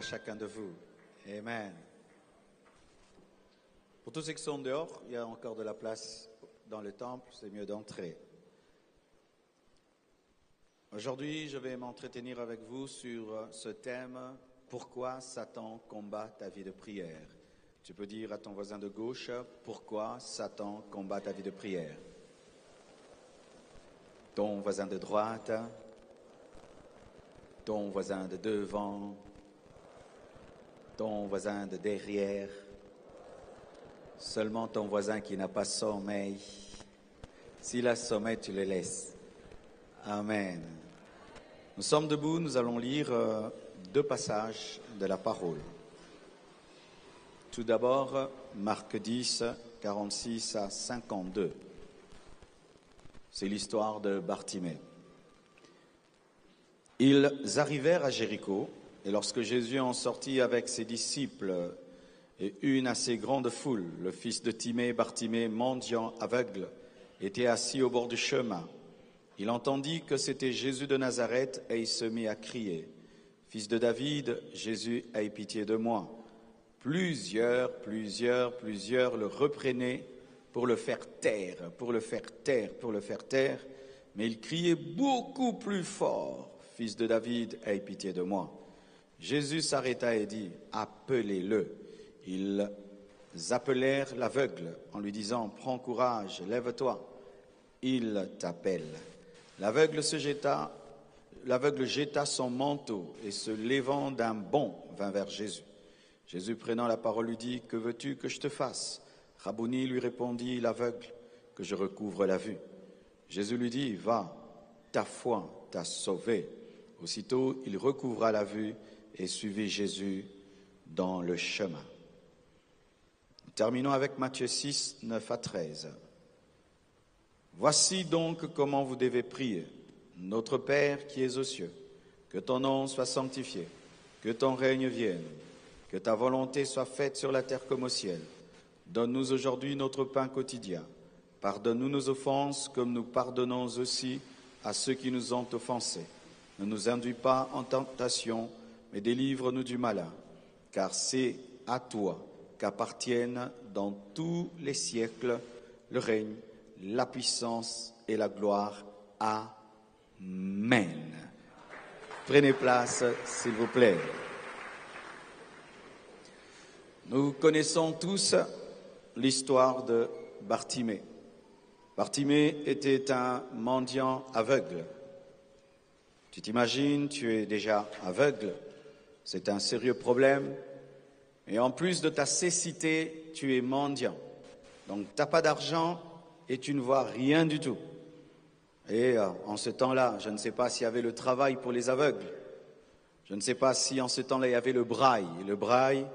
à chacun de vous. Amen. Pour tous ceux qui sont dehors, il y a encore de la place dans le temple, c'est mieux d'entrer. Aujourd'hui, je vais m'entretenir avec vous sur ce thème « Pourquoi Satan combat ta vie de prière ?» Tu peux dire à ton voisin de gauche « Pourquoi Satan combat ta vie de prière ?» Ton voisin de droite, ton voisin de devant, ton voisin de derrière, seulement ton voisin qui n'a pas sommeil. S'il a sommeil, tu le laisses. Amen. Nous sommes debout, nous allons lire deux passages de la parole. Tout d'abord, Marc 10, 46 à 52. C'est l'histoire de Bartimée. Ils arrivèrent à Jéricho, et lorsque Jésus en sortit avec ses disciples et une assez grande foule, le fils de Timée, Bartimée, mendiant aveugle, était assis au bord du chemin. Il entendit que c'était Jésus de Nazareth et il se mit à crier « Fils de David, Jésus, aie pitié de moi !» Plusieurs le reprenaient pour le faire taire, mais il criait beaucoup plus fort « Fils de David, aie pitié de moi !» Jésus s'arrêta et dit « Appelez-le !» Ils appelèrent l'aveugle en lui disant « Prends courage, lève-toi, il t'appelle !» L'aveugle jeta son manteau et se levant d'un bond vint vers Jésus. Jésus prenant la parole lui dit « Que veux-tu que je te fasse ?» Rabouni lui répondit l'aveugle « Que je recouvre la vue. » Jésus lui dit « Va, ta foi t'a sauvé. » Aussitôt il recouvra la vue et suivit Jésus dans le chemin. Terminons avec Matthieu 6, 9 à 13. Voici donc comment vous devez prier. Notre Père qui es aux cieux, que ton nom soit sanctifié, que ton règne vienne, que ta volonté soit faite sur la terre comme au ciel. Donne-nous aujourd'hui notre pain quotidien. Pardonne-nous nos offenses comme nous pardonnons aussi à ceux qui nous ont offensés. Ne nous induis pas en tentation, mais délivre-nous du malin. Car c'est à toi qu'appartiennent dans tous les siècles le règne, la puissance et la gloire. Amen. Prenez place, s'il vous plaît. Nous connaissons tous l'histoire de Bartimée. Bartimée était un mendiant aveugle. Tu t'imagines, tu es déjà aveugle. C'est un sérieux problème. Et en plus de ta cécité, tu es mendiant. Donc, tu n'as pas d'argent et tu ne vois rien du tout. Et en ce temps-là, je ne sais pas s'il y avait le travail pour les aveugles. Je ne sais pas si en ce temps-là, il y avait le braille. Et le braille,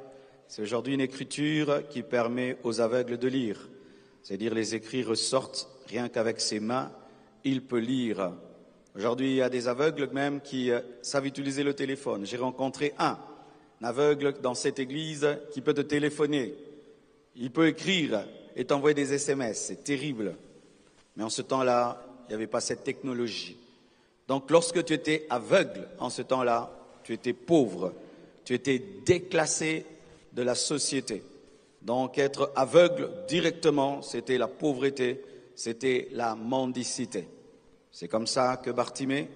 c'est aujourd'hui une écriture qui permet aux aveugles de lire. C'est-à-dire les écrits ressortent rien qu'avec ses mains, il peut lire. Aujourd'hui, il y a des aveugles même qui savent utiliser le téléphone. J'ai rencontré un aveugle dans cette église qui peut te téléphoner. Il peut écrire et t'envoyer des SMS. C'est terrible. Mais en ce temps-là, il n'y avait pas cette technologie. Donc, lorsque tu étais aveugle, en ce temps-là, tu étais pauvre. Tu étais déclassé de la société. Donc, être aveugle directement, c'était la pauvreté, c'était la mendicité. C'est comme ça que Bartimée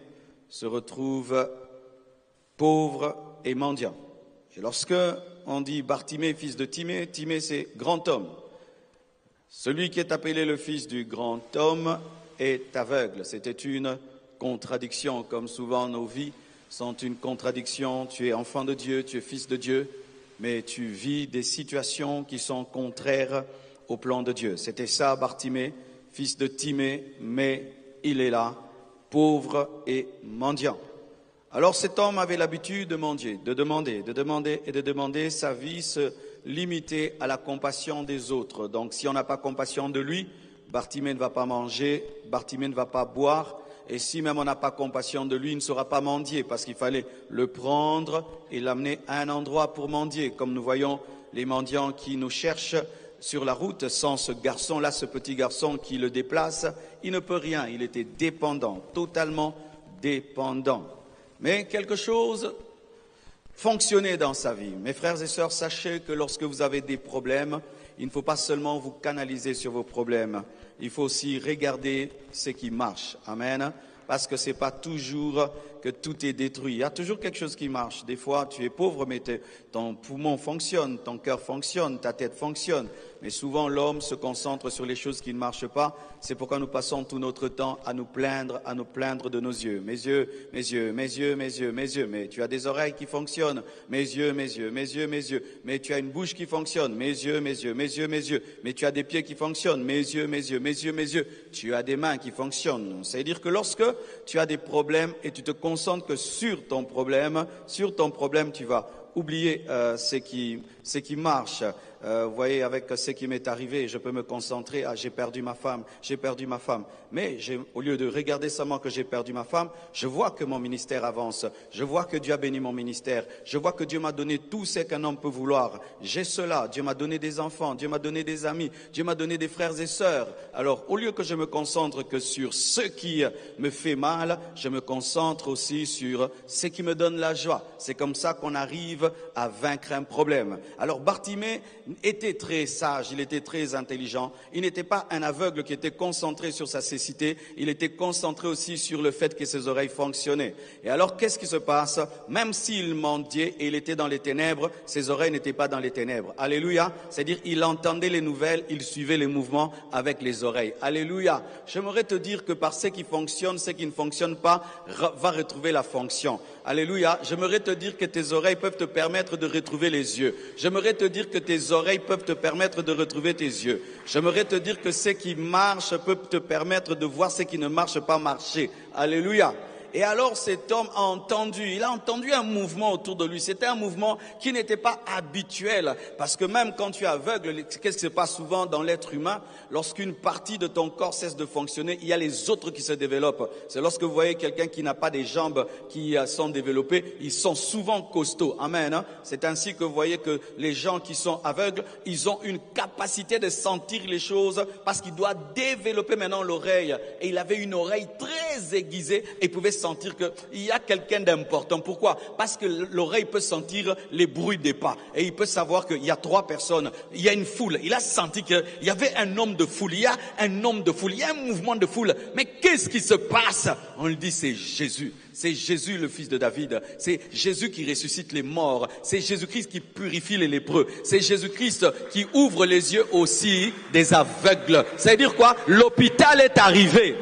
se retrouve pauvre et mendiant. Et lorsque on dit Bartimée, fils de Timée, Timée c'est grand homme. Celui qui est appelé le fils du grand homme est aveugle. C'était une contradiction, comme souvent nos vies sont une contradiction. Tu es enfant de Dieu, tu es fils de Dieu, mais tu vis des situations qui sont contraires au plan de Dieu. C'était ça, Bartimée, fils de Timée, mais il est là, pauvre et mendiant. Alors cet homme avait l'habitude de mendier, de demander. Sa vie se limitait à la compassion des autres. Donc si on n'a pas compassion de lui, Bartimée ne va pas manger, Bartimée ne va pas boire. Et si même on n'a pas compassion de lui, il ne sera pas mendier parce qu'il fallait le prendre et l'amener à un endroit pour mendier. Comme nous voyons les mendiants qui nous cherchent sur la route, sans ce garçon-là, ce petit garçon qui le déplace, il ne peut rien. Il était dépendant, totalement dépendant. Mais quelque chose fonctionner dans sa vie. Mes frères et sœurs, sachez que lorsque vous avez des problèmes, il ne faut pas seulement vous canaliser sur vos problèmes. Il faut aussi regarder ce qui marche. Amen. Parce que c'est pas toujours que tout est détruit. Il y a toujours quelque chose qui marche. Des fois, tu es pauvre, mais ton poumon fonctionne, ton cœur fonctionne, ta tête fonctionne. Mais souvent, l'homme se concentre sur les choses qui ne marchent pas. C'est pourquoi nous passons tout notre temps à nous plaindre de nos yeux. Mes yeux, mes yeux, mes yeux, mes yeux, mes yeux. Mais tu as des oreilles qui fonctionnent. Mes yeux, mes yeux, mes yeux, mes yeux. Mais tu as une bouche qui fonctionne. Mes yeux, mes yeux, mes yeux, mes yeux. Mais tu as des pieds qui fonctionnent. Mes yeux, mes yeux, mes yeux, mes yeux. Tu as des mains qui fonctionnent. C'est-à-dire que lorsque tu as des problèmes et tu te concentres que sur ton problème, tu vas oublier ce qui marche. Vous voyez, avec ce qui m'est arrivé, je peux me concentrer, j'ai perdu ma femme. Mais au lieu de regarder seulement que j'ai perdu ma femme, je vois que mon ministère avance. Je vois que Dieu a béni mon ministère. Je vois que Dieu m'a donné tout ce qu'un homme peut vouloir. J'ai cela. Dieu m'a donné des enfants. Dieu m'a donné des amis. Dieu m'a donné des frères et sœurs. Alors, au lieu que je me concentre que sur ce qui me fait mal, je me concentre aussi sur ce qui me donne la joie. C'est comme ça qu'on arrive à vaincre un problème. Alors, Bartimée était très sage, il était très intelligent. Il n'était pas un aveugle qui était concentré sur sa cécité, il était concentré aussi sur le fait que ses oreilles fonctionnaient. Et alors, qu'est-ce qui se passe? Même s'il mendiait et il était dans les ténèbres, ses oreilles n'étaient pas dans les ténèbres. Alléluia. C'est-à-dire, il entendait les nouvelles, il suivait les mouvements avec les oreilles. Alléluia. J'aimerais te dire que par ce qui fonctionne, ce qui ne fonctionne pas, va retrouver la fonction. Alléluia. J'aimerais te dire que tes oreilles peuvent te permettre de retrouver les yeux. J'aimerais te dire que tes oreilles peuvent te permettre de retrouver tes yeux. J'aimerais te dire que ce qui marche peut te permettre de voir ce qui ne marche pas marcher. Alléluia. Et alors cet homme il a entendu un mouvement autour de lui. C'était un mouvement qui n'était pas habituel. Parce que même quand tu es aveugle, qu'est-ce qui se passe souvent dans l'être humain? Lorsqu'une partie de ton corps cesse de fonctionner, il y a les autres qui se développent. C'est lorsque vous voyez quelqu'un qui n'a pas des jambes qui sont développées, ils sont souvent costauds. Amen. C'est ainsi que vous voyez que les gens qui sont aveugles, ils ont une capacité de sentir les choses parce qu'ils doivent développer maintenant l'oreille. Et il avait une oreille très aiguisée et il pouvait sentir qu'il y a quelqu'un d'important. Pourquoi? Parce que l'oreille peut sentir les bruits des pas. Et il peut savoir qu'il y a 3 personnes. Il y a une foule. Il a senti qu'il y avait un homme de foule. Il y a un homme de foule. Il y a un mouvement de foule. Mais qu'est-ce qui se passe? On lui dit c'est Jésus. C'est Jésus le fils de David. C'est Jésus qui ressuscite les morts. C'est Jésus-Christ qui purifie les lépreux. C'est Jésus-Christ qui ouvre les yeux aussi des aveugles. Ça veut dire quoi? L'hôpital est arrivé.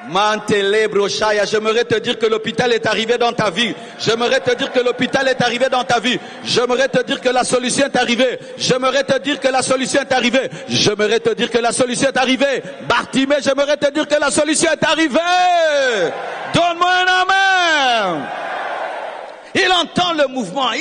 J'aimerais te dire que l'hôpital est arrivé dans ta vie. J'aimerais te dire que l'hôpital est arrivé dans ta vie. J'aimerais te dire que la solution est arrivée. J'aimerais te dire que la solution est arrivée. J'aimerais te dire que la solution est arrivée. Bartimée, j'aimerais te dire que la solution est arrivée. Donne-moi un amen. Il entend le mouvement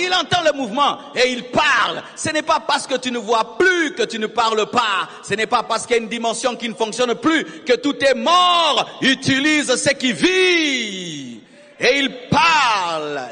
et il parle. Ce n'est pas parce que tu ne vois plus que tu ne parles pas. Ce n'est pas parce qu'il y a une dimension qui ne fonctionne plus que tout est mort. Utilise ce qui vit. Et il parle.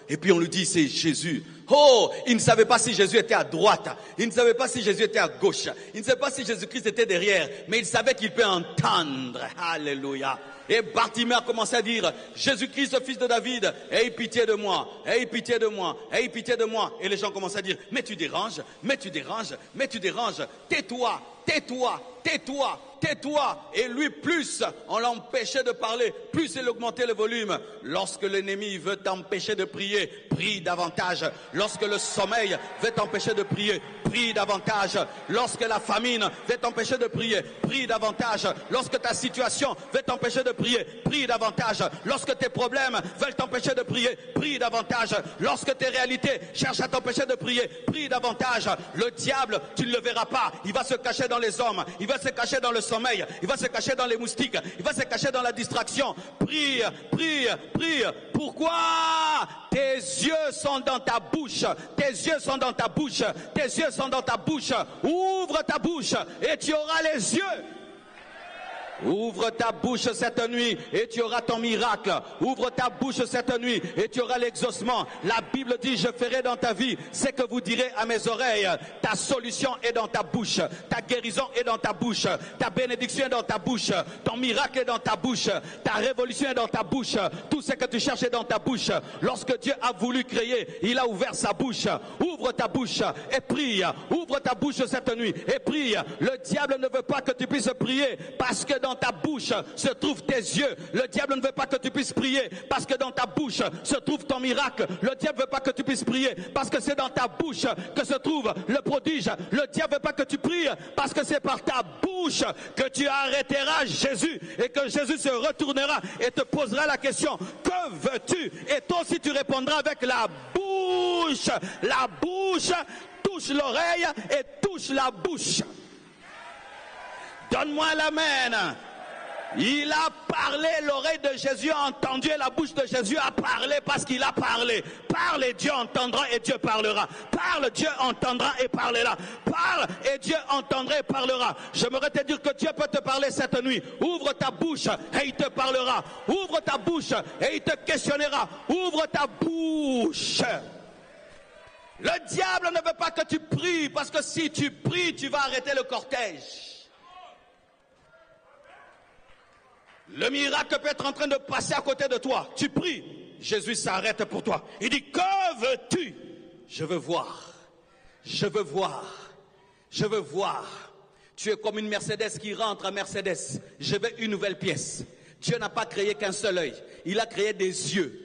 Et puis on lui dit c'est Jésus. Oh, il ne savait pas si Jésus était à droite. Il ne savait pas si Jésus était à gauche. Il ne savait pas si Jésus-Christ était derrière. Mais il savait qu'il peut entendre. Alléluia. Et Bartimée a commencé à dire, Jésus-Christ, fils de David, aie pitié de moi, aie pitié de moi, aie pitié de moi. Et les gens commencent à dire, mais tu déranges, tais-toi, tais-toi, tais-toi, tais-toi. Et lui, plus on l'empêchait de parler, plus il augmentait le volume. Lorsque l'ennemi veut t'empêcher de prier, prie davantage. Lorsque le sommeil veut t'empêcher de prier, prie davantage. Lorsque la famine veut t'empêcher de prier, prie davantage. Lorsque ta situation veut t'empêcher de prier, prie davantage. Lorsque tes problèmes veulent t'empêcher de prier, prie davantage. Lorsque tes réalités cherchent à t'empêcher de prier, prie davantage. Le diable, tu ne le verras pas. Il va se cacher dans les hommes. Il va se cacher dans le sommeil. Il va se cacher dans les moustiques. Il va se cacher dans la distraction. Prie, prie, prie. Pourquoi? Tes yeux sont dans ta bouche. Tes yeux sont dans ta bouche. Tes yeux sont dans ta bouche. Ouvre ta bouche et tu auras les yeux. Ouvre ta bouche cette nuit et tu auras ton miracle. Ouvre ta bouche cette nuit et tu auras l'exaucement. La Bible dit, je ferai dans ta vie ce que vous direz à mes oreilles. Ta solution est dans ta bouche. Ta guérison est dans ta bouche. Ta bénédiction est dans ta bouche. Ton miracle est dans ta bouche. Ta révolution est dans ta bouche. Tout ce que tu cherches est dans ta bouche. Lorsque Dieu a voulu créer, il a ouvert sa bouche. Ouvre ta bouche et prie. Ouvre ta bouche cette nuit et prie. Le diable ne veut pas que tu puisses prier parce que dans ta bouche se trouvent tes yeux. Le diable ne veut pas que tu puisses prier parce que dans ta bouche se trouve ton miracle. Le diable ne veut pas que tu puisses prier parce que c'est dans ta bouche que se trouve le prodige. Le diable ne veut pas que tu pries parce que c'est par ta bouche que tu arrêteras Jésus et que Jésus se retournera et te posera la question, que veux-tu? Et toi aussi tu répondras avec la bouche. La bouche touche l'oreille et touche la bouche. Donne-moi l'amen. Il a parlé, l'oreille de Jésus a entendu et la bouche de Jésus a parlé parce qu'il a parlé. Parle et Dieu entendra et Dieu parlera. Parle, Dieu entendra et parlera. Parle et Dieu entendra et parlera. J'aimerais te dire que Dieu peut te parler cette nuit. Ouvre ta bouche et il te parlera. Ouvre ta bouche et il te questionnera. Ouvre ta bouche. Le diable ne veut pas que tu pries parce que si tu pries, tu vas arrêter le cortège. Le miracle peut être en train de passer à côté de toi. Tu pries, Jésus s'arrête pour toi. Il dit, que veux-tu? Je veux voir. Je veux voir. Je veux voir. Tu es comme une Mercedes qui rentre à Mercedes. Je veux une nouvelle pièce. Dieu n'a pas créé qu'un seul œil. Il a créé des yeux.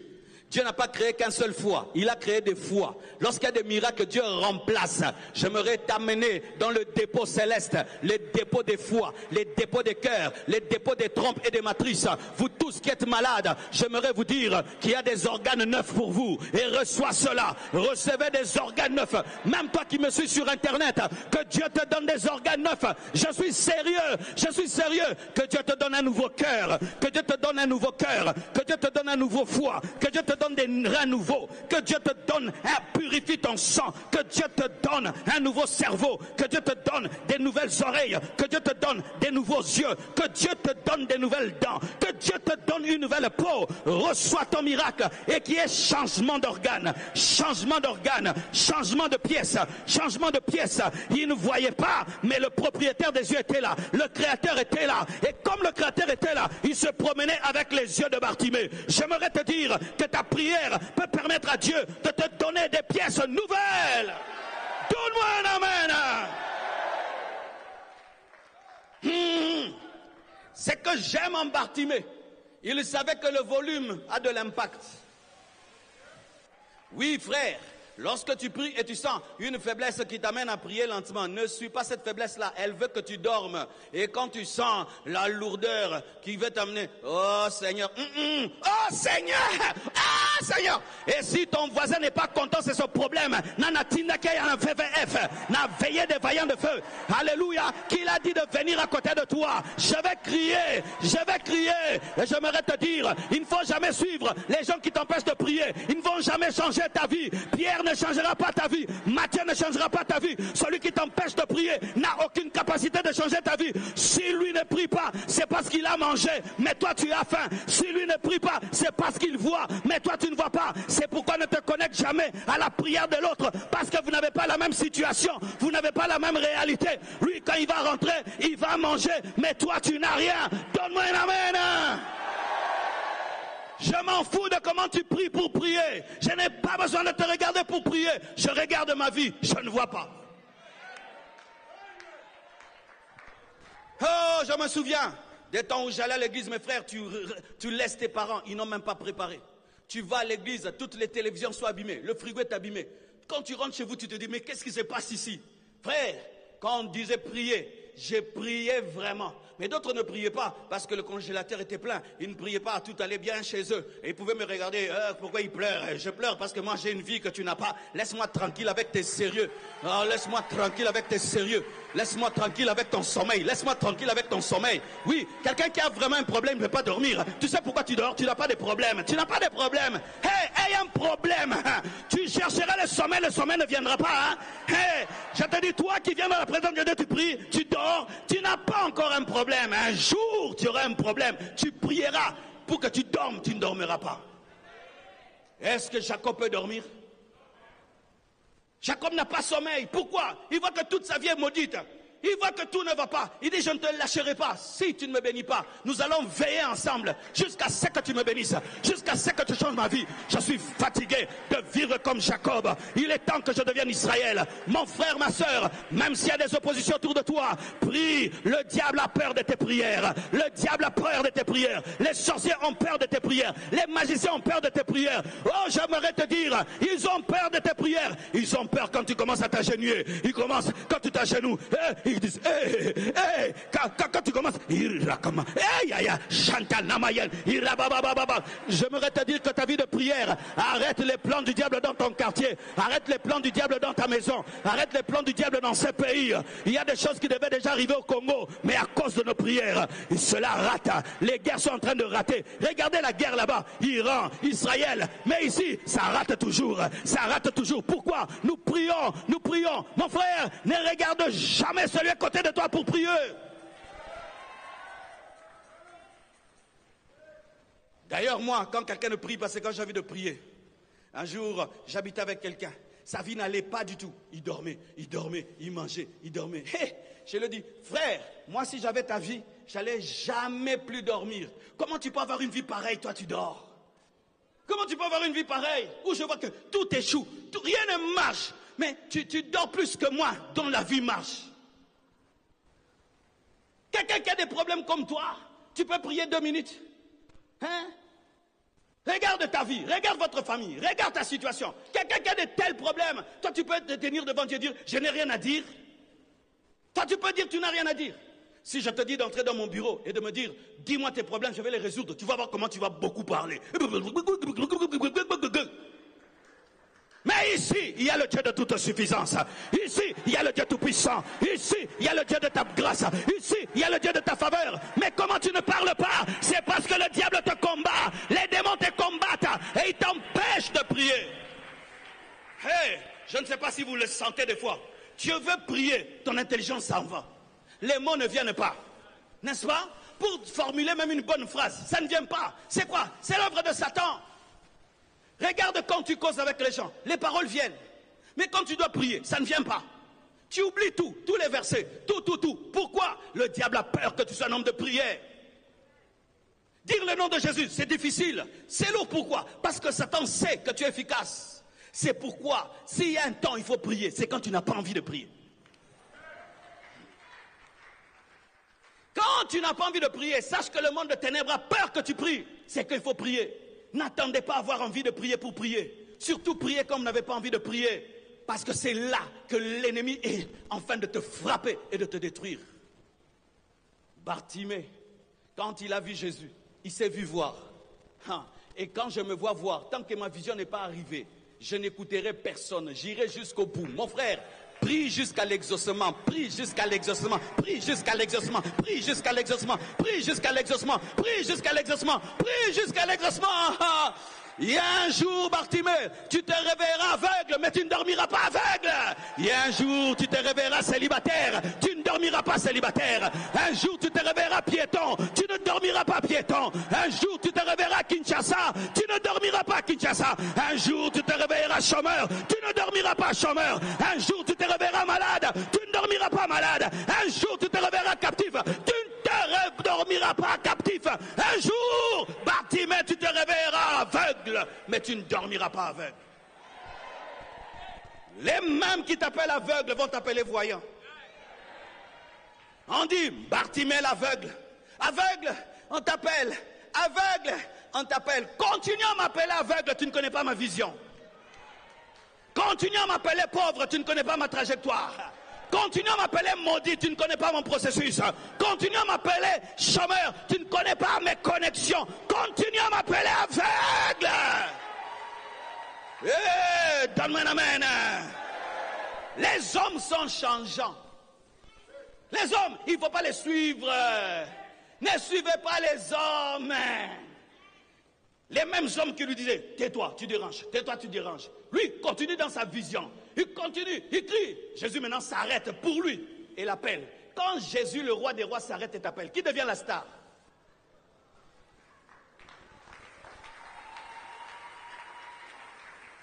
Dieu n'a pas créé qu'un seul foie, il a créé des foies. Lorsqu'il y a des miracles, Dieu remplace. J'aimerais t'amener dans le dépôt céleste, les dépôts des foies, les dépôts des cœurs, les dépôts des trompes et des matrices. Vous tous qui êtes malades, j'aimerais vous dire qu'il y a des organes neufs pour vous. Et reçois cela, recevez des organes neufs. Même toi qui me suis sur internet, que Dieu te donne des organes neufs. Je suis sérieux. Que Dieu te donne un nouveau cœur, que Dieu te donne un nouveau cœur, que Dieu te donne un nouveau foie, que Dieu te donne des reins nouveaux, que Dieu te donne, purifie ton sang, que Dieu te donne un nouveau cerveau, que Dieu te donne des nouvelles oreilles, que Dieu te donne des nouveaux yeux, que Dieu te donne des nouvelles dents, que Dieu te donne une nouvelle peau. Reçois ton miracle et qu'il y ait changement d'organes, changement d'organes, changement de pièces, changement de pièces. Il ne voyait pas, mais le propriétaire des yeux était là, le créateur était là, et comme le créateur était là, il se promenait avec les yeux de Bartimée. J'aimerais te dire que ta prière peut permettre à Dieu de te donner des pièces nouvelles. Donne-moi un amen. C'est que j'aime en Bartimée. Il savait que le volume a de l'impact. Oui, frère. Lorsque tu pries et tu sens une faiblesse qui t'amène à prier lentement, ne suis pas cette faiblesse-là. Elle veut que tu dormes. Et quand tu sens la lourdeur qui veut t'amener, oh Seigneur, oh Seigneur, ah Seigneur. Et si ton voisin n'est pas content, c'est son problème. Nanatina qui a un VVF, n'a veillé des vaillants de feu. Alléluia. Qu'il a dit de venir à côté de toi. Je vais crier. Et j'aimerais te dire, il ne faut jamais suivre les gens qui t'empêchent de prier. Ils ne vont jamais changer ta vie. Pierre ne changera pas ta vie. Matthieu ne changera pas ta vie. Celui qui t'empêche de prier n'a aucune capacité de changer ta vie. Si lui ne prie pas, c'est parce qu'il a mangé, mais toi tu as faim. Si lui ne prie pas, c'est parce qu'il voit, mais toi tu ne vois pas. C'est pourquoi ne te connecte jamais à la prière de l'autre, parce que vous n'avez pas la même situation, vous n'avez pas la même réalité. Lui, quand il va rentrer, il va manger, mais toi tu n'as rien. Donne-moi un amen. Je m'en fous de comment tu pries pour prier. Je n'ai pas besoin de te regarder pour prier. Je regarde ma vie, je ne vois pas. Oh, je me souviens des temps où j'allais à l'église, mes frères, tu laisses tes parents, ils n'ont même pas préparé. Tu vas à l'église, toutes les télévisions sont abîmées, le frigo est abîmé. Quand tu rentres chez vous, tu te dis, mais qu'est-ce qui se passe ici? Frère, quand on disait prier, j'ai prié vraiment. Mais d'autres ne priaient pas parce que le congélateur était plein. Ils ne priaient pas, tout allait bien chez eux. Et ils pouvaient me regarder, pourquoi ils pleurent? Je pleure parce que moi j'ai une vie que tu n'as pas. Laisse-moi tranquille avec tes sérieux. Oh, laisse-moi tranquille avec tes sérieux. Laisse-moi tranquille avec ton sommeil. Laisse-moi tranquille avec ton sommeil. Oui, quelqu'un qui a vraiment un problème ne peut pas dormir. Tu sais pourquoi tu dors? Tu n'as pas de problème. Tu n'as pas de problème. Hey, un problème. Tu chercheras le sommeil jamais le sommeil ne viendra pas. Hein? Hey, je te dis, toi qui viens dans la présence de Dieu, tu pries, tu dors, tu n'as pas encore un problème. Un jour, tu auras un problème. Tu prieras pour que tu dormes, tu ne dormiras pas. Est-ce que Jacob peut dormir? Jacob n'a pas sommeil. Pourquoi? Il voit que toute sa vie est maudite. Il voit que tout ne va pas. Il dit, je ne te lâcherai pas. Si tu ne me bénis pas, nous allons veiller ensemble jusqu'à ce que tu me bénisses, jusqu'à ce que tu changes ma vie. Je suis fatigué de vivre comme Jacob. Il est temps que je devienne Israël. Mon frère, ma soeur, même s'il y a des oppositions autour de toi, prie. Le diable a peur de tes prières. Le diable a peur de tes prières. Les sorciers ont peur de tes prières. Les magiciens ont peur de tes prières. Oh, j'aimerais te dire, ils ont peur de tes prières. Ils ont peur quand tu commences à t'agenouiller. Ils commencent quand tu t'agenouilles. Ils disent, quand tu commences, j'aimerais te dire que ta vie de prière, arrête les plans du diable dans ton quartier, arrête les plans du diable dans ta maison, arrête les plans du diable dans ces pays. Il y a des choses qui devaient déjà arriver au Congo, mais à cause de nos prières, cela rate. Les guerres sont en train de rater. Regardez la guerre là-bas, Iran, Israël, mais ici, ça rate toujours. Ça rate toujours. Pourquoi? Nous prions, nous prions. Mon frère, ne regarde jamais celui à côté de toi pour prier. D'ailleurs, moi, quand quelqu'un ne prie pas, c'est quand j'ai envie de prier. Un jour, j'habitais avec quelqu'un. Sa vie n'allait pas du tout. Il dormait, il mangeait, il dormait. Hey, je lui dis, frère, moi si j'avais ta vie, j'allais jamais plus dormir. Comment tu peux avoir une vie pareille, toi tu dors? Comment tu peux avoir une vie pareille où je vois que tout échoue, rien ne marche, mais tu dors plus que moi dont la vie marche? Quelqu'un qui a des problèmes comme toi, tu peux prier 2 minutes. Hein? Regarde ta vie, regarde votre famille, regarde ta situation. Quelqu'un qui a de tels problèmes, toi tu peux te tenir devant Dieu et dire, je n'ai rien à dire. Toi tu peux dire, tu n'as rien à dire. Si je te dis d'entrer dans mon bureau et de me dire, dis-moi tes problèmes, je vais les résoudre, tu vas voir comment tu vas beaucoup parler. Mais ici, il y a le Dieu de toute suffisance. Ici, il y a le Dieu tout-puissant. Ici, il y a le Dieu de ta grâce. Ici, il y a le Dieu de ta faveur. Mais comment tu ne parles pas? C'est parce que le diable te combat. Les démons te combattent et ils t'empêchent de prier. Hey, je ne sais pas si vous le sentez des fois. Dieu veut prier, ton intelligence s'en va. Les mots ne viennent pas. N'est-ce pas? Pour formuler même une bonne phrase, ça ne vient pas. C'est quoi? C'est l'œuvre de Satan. Regarde quand tu causes avec les gens, les paroles viennent. Mais quand tu dois prier, ça ne vient pas. Tu oublies tout, tous les versets, tout. Pourquoi? Le diable a peur que tu sois un homme de prière. Dire le nom de Jésus, c'est difficile, c'est lourd. Pourquoi? Parce que Satan sait que tu es efficace. C'est pourquoi, s'il y a un temps, il faut prier, c'est quand tu n'as pas envie de prier. Quand tu n'as pas envie de prier, sache que le monde de ténèbres a peur que tu pries. C'est qu'il faut prier. N'attendez pas à avoir envie de prier pour prier. Surtout prier comme vous n'avez pas envie de prier. Parce que c'est là que l'ennemi est en train de te frapper et de te détruire. Bartimée, quand il a vu Jésus, il s'est vu voir. Et quand je me vois voir, tant que ma vision n'est pas arrivée, je n'écouterai personne. J'irai jusqu'au bout. Mon frère, prie jusqu'à l'exaucement, prie jusqu'à l'exaucement, prie jusqu'à l'exaucement, prie jusqu'à l'exaucement, prie jusqu'à l'exaucement, prie jusqu'à l'exaucement, prie jusqu'à l'exaucement. Il y a un jour, Bartimée, tu te réveilleras aveugle, mais tu ne dormiras pas aveugle. Il y a un jour, tu te réveilleras célibataire, tu ne dormiras pas célibataire. Un jour, tu te réveilleras piéton, tu ne dormiras pas piéton. Un jour, tu te réveilleras Kinshasa, tu ne dormiras pas Kinshasa. Un jour, tu te réveilleras chômeur, tu ne dormiras pas chômeur. Un jour, tu te réveilleras malade, tu ne dormiras pas malade. Un jour, tu te réveilleras captif, tu ne te dormiras pas captif. Un jour, Bartimée, tu te réveilleras aveugle, mais tu ne dormiras pas aveugle. Les mêmes qui t'appellent aveugle vont t'appeler voyant. On dit Bartimée l'aveugle. Aveugle, on t'appelle. Aveugle, on t'appelle. Continue à m'appeler aveugle, tu ne connais pas ma vision. Continue à m'appeler pauvre, tu ne connais pas ma trajectoire. Continue à m'appeler maudit, tu ne connais pas mon processus. Continue à m'appeler chômeur, tu ne connais pas mes connexions. Continue à m'appeler aveugle. Donne-moi un amen. Les hommes sont changeants. Les hommes, il ne faut pas les suivre. Ne suivez pas les hommes. Les mêmes hommes qui lui disaient, tais-toi, tu déranges, tais-toi, tu déranges. Lui continue dans sa vision. Il continue, il crie. Jésus maintenant s'arrête pour lui et l'appelle. Quand Jésus, le roi des rois, s'arrête et t'appelle, qui devient la star?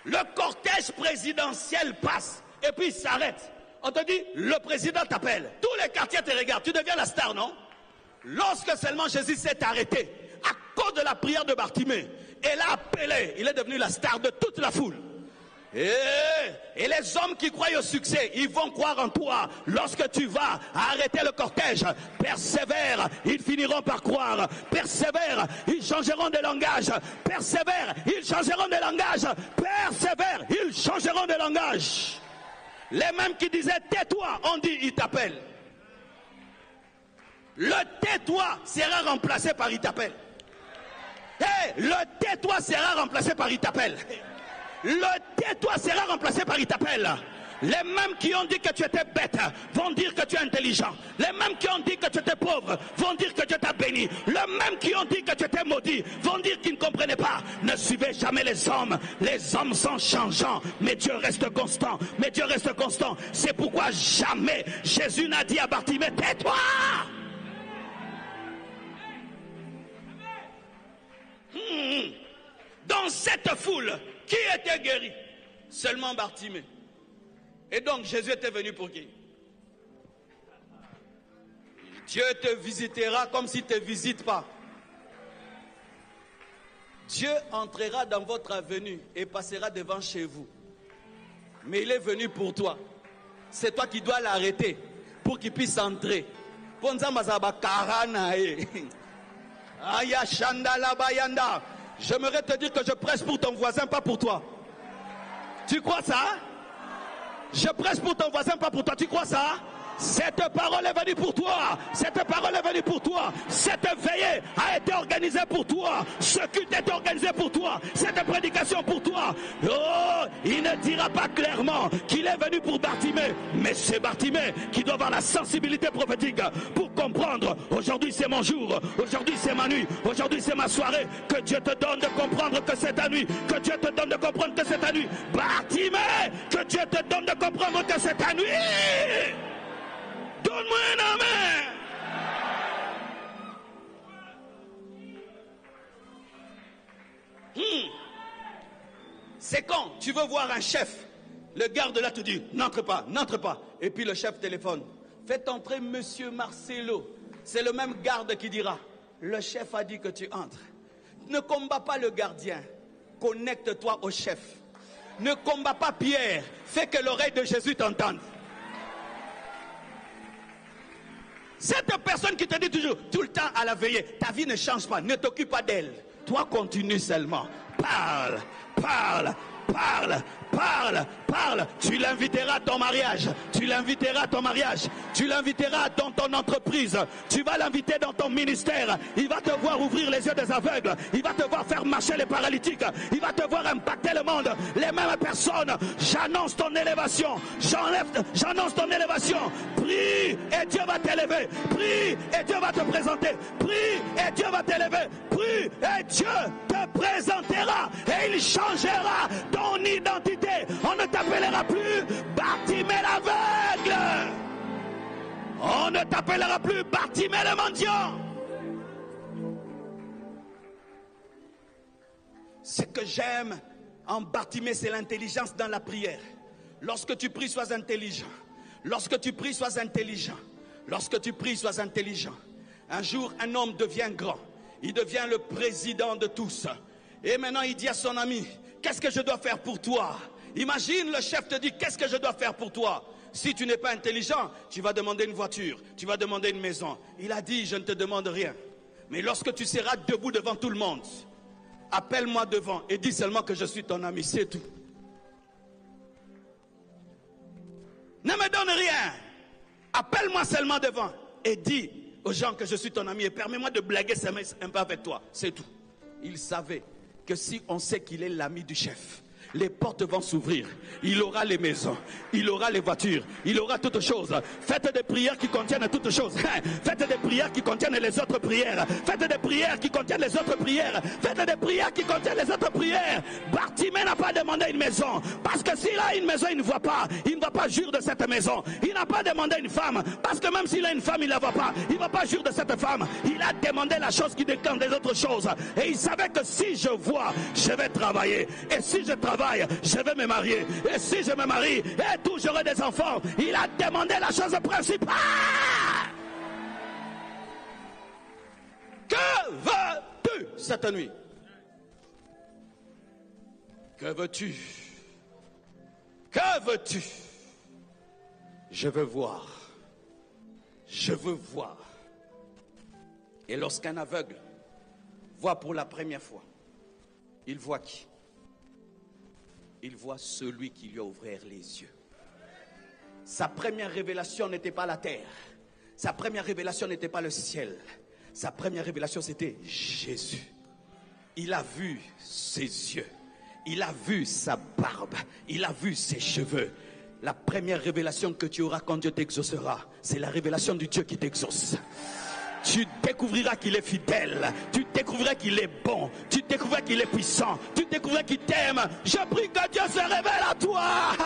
Le cortège présidentiel passe et puis il s'arrête. On te dit, le président t'appelle. Tous les quartiers te regardent. Tu deviens la star, non? Lorsque seulement Jésus s'est arrêté, à cause de la prière de Bartimée, et l'a appelé, il est devenu la star de toute la foule. Et les hommes qui croient au succès, ils vont croire en toi. Lorsque tu vas arrêter le cortège, persévère, ils finiront par croire. Persévère, ils changeront de langage. Persévère, ils changeront de langage. Persévère, ils changeront de langage. Les mêmes qui disaient tais-toi, on dit il t'appelle. Le tais-toi sera remplacé par il t'appelle. Le tais-toi sera remplacé par il t'appelle. Le tais-toi sera remplacé par il t'appelle. Les mêmes qui ont dit que tu étais bête vont dire que tu es intelligent. Les mêmes qui ont dit que tu étais pauvre vont dire que Dieu t'a béni. Les mêmes qui ont dit que tu étais maudit vont dire qu'ils ne comprenaient pas. Ne suivez jamais les hommes. Les hommes sont changeants, mais Dieu reste constant. Mais Dieu reste constant. C'est pourquoi jamais Jésus n'a dit à Bartimée, tais-toi. Dans cette foule, qui était guéri? Seulement Bartimée. Et donc Jésus était venu pour qui? Dieu te visitera comme s'il ne te visite pas. Dieu entrera dans votre avenue et passera devant chez vous. Mais il est venu pour toi. C'est toi qui dois l'arrêter pour qu'il puisse entrer. J'aimerais te dire que je presse pour ton voisin, pas pour toi. Tu crois ça? Je presse pour ton voisin, pas pour toi. Tu crois ça? Cette parole est venue pour toi. Cette parole est venue pour toi. Cette veillée a été organisée pour toi. Ce culte est organisé pour toi. Cette prédication pour toi. Oh, il ne dira pas clairement qu'il est venu pour Bartimée. Mais c'est Bartimée qui doit avoir la sensibilité prophétique pour comprendre. Aujourd'hui c'est mon jour. Aujourd'hui c'est ma nuit. Aujourd'hui c'est ma soirée. Que Dieu te donne de comprendre que c'est ta nuit. Que Dieu te donne de comprendre que c'est ta nuit. Bartimée, que Dieu te donne de comprendre que c'est ta nuit. Donne-moi un amen. C'est quand tu veux voir un chef, le garde là te dit, n'entre pas, n'entre pas. Et puis le chef téléphone, faites entrer monsieur Marcelo. C'est le même garde qui dira, le chef a dit que tu entres. Ne combats pas le gardien, connecte-toi au chef. Ne combats pas Pierre, fais que l'oreille de Jésus t'entende. Cette personne qui te dit toujours, tout le temps à la veillée, ta vie ne change pas, ne t'occupe pas d'elle. Toi, continue seulement. Parle, parle, parle, parle, parle. Tu l'inviteras à ton mariage. Tu l'inviteras à ton mariage. Tu l'inviteras dans ton entreprise. Tu vas l'inviter dans ton ministère. Il va te voir ouvrir les yeux des aveugles. Il va te voir faire marcher les paralytiques. Il va te voir impacter le monde. Les mêmes personnes. J'annonce ton élévation. J'annonce ton élévation. Prie et Dieu va t'élever. Prie et Dieu va te présenter. Prie et Dieu va t'élever. Prie et Dieu te présentera. Et il changera ton identité. On ne t'appellera plus Bartimée l'aveugle. On ne t'appellera plus Bartimée le mendiant. Ce que j'aime en Bartimée, c'est l'intelligence dans la prière. Lorsque tu pries, sois intelligent. Lorsque tu pries, sois intelligent. Lorsque tu pries, sois intelligent. Un jour, un homme devient grand. Il devient le président de tous. Et maintenant, il dit à son ami, qu'est-ce que je dois faire pour toi? Imagine, le chef te dit, qu'est-ce que je dois faire pour toi? Si tu n'es pas intelligent, tu vas demander une voiture, tu vas demander une maison. Il a dit, je ne te demande rien. Mais lorsque tu seras debout devant tout le monde, appelle-moi devant et dis seulement que je suis ton ami, c'est tout. Ne me donne rien. Appelle-moi seulement devant et dis aux gens que je suis ton ami et permets-moi de blaguer un peu avec toi, c'est tout. Il savait que si on sait qu'il est l'ami du chef, Les portes vont s'ouvrir. Il aura les maisons, il aura les voitures, il aura toutes choses. Faites des prières qui contiennent toutes choses. Faites des prières qui contiennent les autres prières. Faites des prières qui contiennent les autres prières. Faites des prières qui contiennent les autres prières. Bartimée n'a pas demandé une maison. Parce que s'il a une maison, il ne voit pas. Il ne va pas jurer de cette maison. Il n'a pas demandé une femme. Parce que même s'il a une femme, il ne la voit pas. Il ne va pas jurer de cette femme. Il a demandé la chose qui décante des autres choses. Et il savait que si je vois, je vais travailler. Et si je travaille, je vais me marier. Et si je me marie, et tout, j'aurai des enfants. Il a demandé la chose principale. Que veux-tu cette nuit? Que veux-tu? Que veux-tu? Je veux voir. Je veux voir. Et lorsqu'un aveugle voit pour la première fois, il voit qui? Il voit celui qui lui a ouvert les yeux. Sa première révélation n'était pas la terre. Sa première révélation n'était pas le ciel. Sa première révélation, c'était Jésus. Il a vu ses yeux. Il a vu sa barbe. Il a vu ses cheveux. La première révélation que tu auras quand Dieu t'exaucera, c'est la révélation du Dieu qui t'exauce. Tu découvriras qu'il est fidèle. Tu découvriras qu'il est bon. Tu découvriras qu'il est puissant. Tu découvriras qu'il t'aime. Je prie que Dieu se révèle à toi.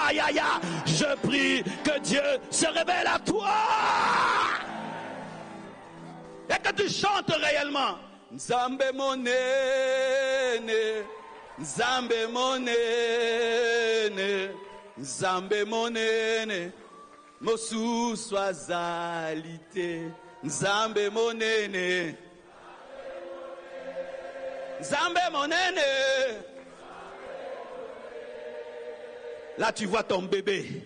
Aïe, aïe, aïe. Je prie que Dieu se révèle à toi. Et que tu chantes réellement. Nzambe monene. Nzambe monene. Nzambe monene. Mosu swazalité. Nzambe monene. Nzambe monene. Là tu vois ton bébé.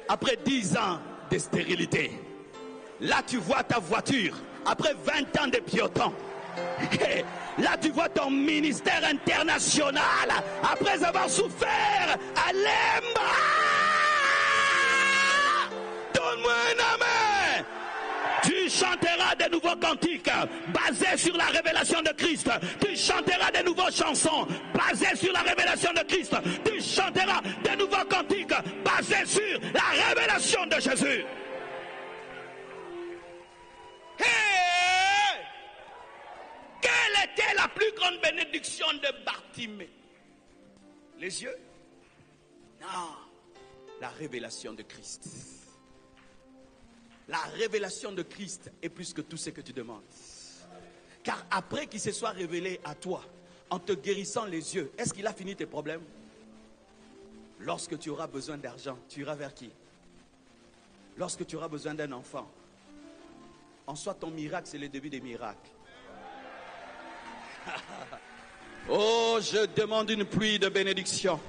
Après 10 ans de stérilité. Là tu vois ta voiture. Après 20 ans de piéton. Là tu vois ton ministère international. Après avoir souffert à Lemba. Donne-moi un amen. Tu chanteras de nouveaux cantiques basés sur la révélation de Christ. Tu chanteras de nouvelles chansons basées sur la révélation de Christ. Tu chanteras de nouveaux cantiques basés sur la révélation de Jésus. Hey! Quelle était la plus grande bénédiction de Bartimée? Les yeux? Non, la révélation de Christ. La révélation de Christ est plus que tout ce que tu demandes. Car après qu'il se soit révélé à toi, en te guérissant les yeux, est-ce qu'il a fini tes problèmes? Lorsque tu auras besoin d'argent, tu iras vers qui? Lorsque tu auras besoin d'un enfant, en soi ton miracle, c'est le début des miracles. Oh, je demande une pluie de bénédiction,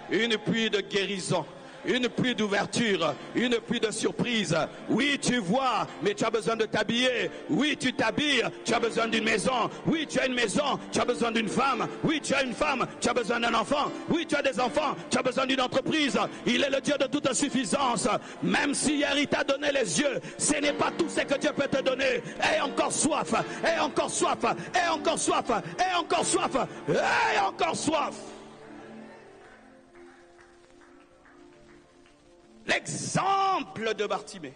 une pluie de guérison, une pluie d'ouverture, une pluie de surprise. Oui, tu vois, mais tu as besoin de t'habiller. Oui, tu t'habilles, tu as besoin d'une maison. Oui, tu as une maison, tu as besoin d'une femme. Oui, tu as une femme, tu as besoin d'un enfant. Oui, tu as des enfants, tu as besoin d'une entreprise. Il est le Dieu de toute suffisance. Même si hier il t'a donné les yeux, ce n'est pas tout ce que Dieu peut te donner. Aie encore soif, aie encore soif, aie encore soif, aie encore soif, aie encore soif. L'exemple de Bartimée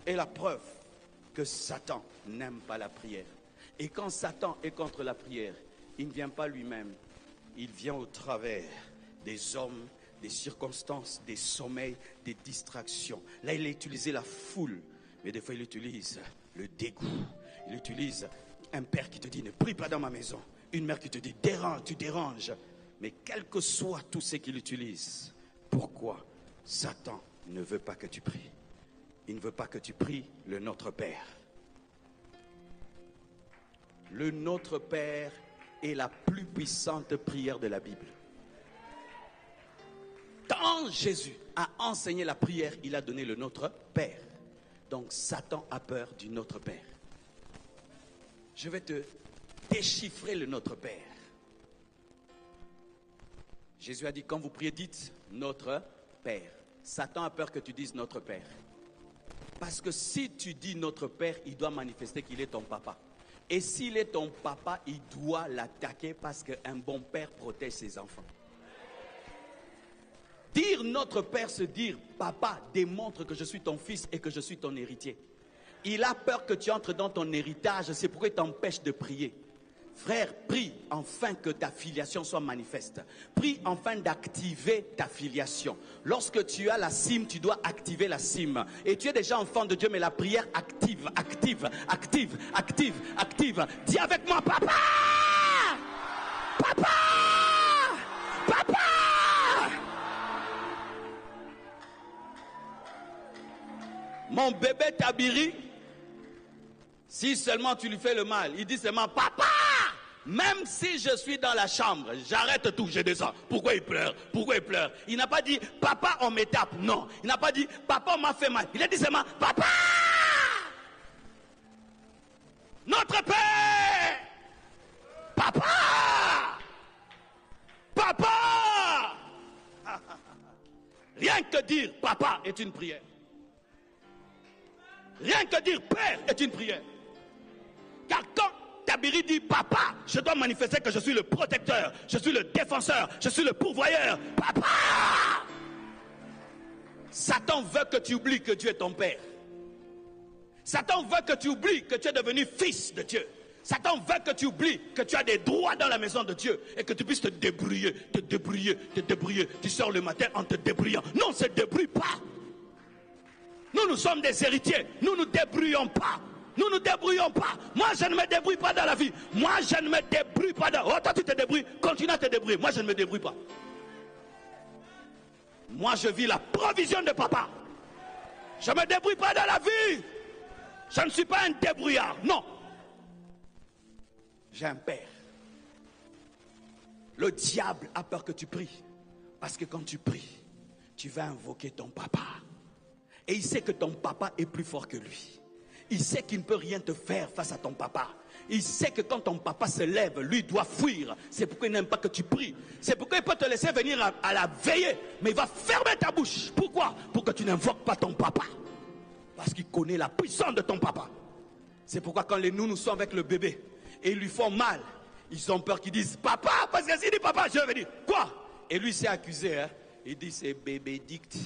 est la preuve que Satan n'aime pas la prière. Et quand Satan est contre la prière, il ne vient pas lui-même. Il vient au travers des hommes, des circonstances, des sommeils, des distractions. Là, il a utilisé la foule. Mais des fois, il utilise le dégoût. Il utilise un père qui te dit « ne prie pas dans ma maison ». Une mère qui te dit « dérange, tu déranges ». Mais quel que soit tout ce qu'il utilise, pourquoi Satan ne veut pas que tu pries. Il ne veut pas que tu pries le Notre Père. Le Notre Père est la plus puissante prière de la Bible. Quand Jésus a enseigné la prière, il a donné le Notre Père. Donc Satan a peur du Notre Père. Je vais te déchiffrer le Notre Père. Jésus a dit, quand vous priez, dites Notre Père. Satan a peur que tu dises Notre Père. Parce que si tu dis Notre Père, il doit manifester qu'il est ton papa. Et s'il est ton papa, il doit l'attaquer parce qu'un bon père protège ses enfants. Dire notre Père, c'est dire papa, démontre que je suis ton fils et que je suis ton héritier. Il a peur que tu entres dans ton héritage, c'est pourquoi il t'empêche de prier. Frère, prie afin que ta filiation soit manifeste. Prie afin d'activer ta filiation. Lorsque tu as la cime, tu dois activer la cime. Et tu es déjà enfant de Dieu, mais la prière active. Dis avec moi, papa! Papa! Papa! Mon bébé Tabiri, si seulement tu lui fais le mal, il dit seulement papa. Même si je suis dans la chambre, j'arrête tout, je descends. Pourquoi il pleure? Pourquoi il pleure? Il n'a pas dit papa on me tape. Non. Il n'a pas dit papa on m'a fait mal. Il a dit seulement papa. Notre Père. Papa. Papa. Rien que dire papa est une prière. Rien que dire père est une prière. Car quand Tabiri dit papa, je dois manifester que je suis le protecteur, je suis le défenseur, je suis le pourvoyeur. Papa! Satan veut que tu oublies que Dieu est ton père. Satan veut que tu oublies que tu es devenu fils de Dieu. Satan veut que tu oublies que tu as des droits dans la maison de Dieu et que tu puisses te débrouiller. Tu sors le matin en te débrouillant. Non, ne se débrouille pas. Nous sommes des héritiers. Nous ne débrouillons pas. Nous ne débrouillons pas. Moi, je ne me débrouille pas dans la vie. Moi, je ne me débrouille pas dans... Oh, toi, tu te débrouilles. Continue à te débrouiller. Moi, je ne me débrouille pas. Moi, je vis la provision de papa. Je ne me débrouille pas dans la vie. Je ne suis pas un débrouillard. Non. J'ai un père. Le diable a peur que tu pries. Parce que quand tu pries, tu vas invoquer ton papa. Et il sait que ton papa est plus fort que lui. Il sait qu'il ne peut rien te faire face à ton papa. Il sait que quand ton papa se lève, lui doit fuir. C'est pourquoi il n'aime pas que tu pries. C'est pourquoi il peut te laisser venir à la veillée. Mais il va fermer ta bouche. Pourquoi? Pour que tu n'invoques pas ton papa. Parce qu'il connaît la puissance de ton papa. C'est pourquoi quand les nounous sont avec le bébé et ils lui font mal, ils ont peur qu'ils disent papa. Parce que s'il dit papa, je vais venir. Quoi? Et lui s'est accusé. Hein? Il dit c'est bébé dicte.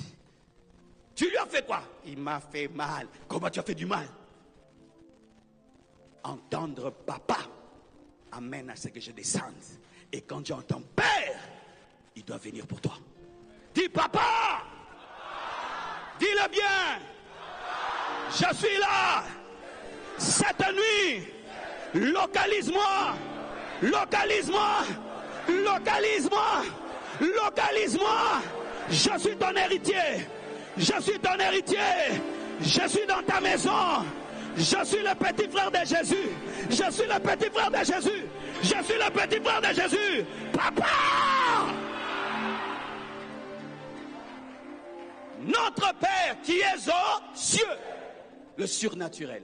Tu lui as fait quoi? Il m'a fait mal. Comment tu as fait du mal? Entendre papa amène à ce que je descende. Et quand tu entends père, il doit venir pour toi. Dis papa. Dis-le bien. Je suis là. Cette nuit, localise-moi. Localise-moi. Localise-moi. Localise-moi. Je suis ton héritier. Je suis ton héritier. Je suis dans ta maison. Je suis le petit frère de Jésus. Je suis le petit frère de Jésus. Je suis le petit frère de Jésus. Papa! Notre Père qui est aux cieux. Le surnaturel.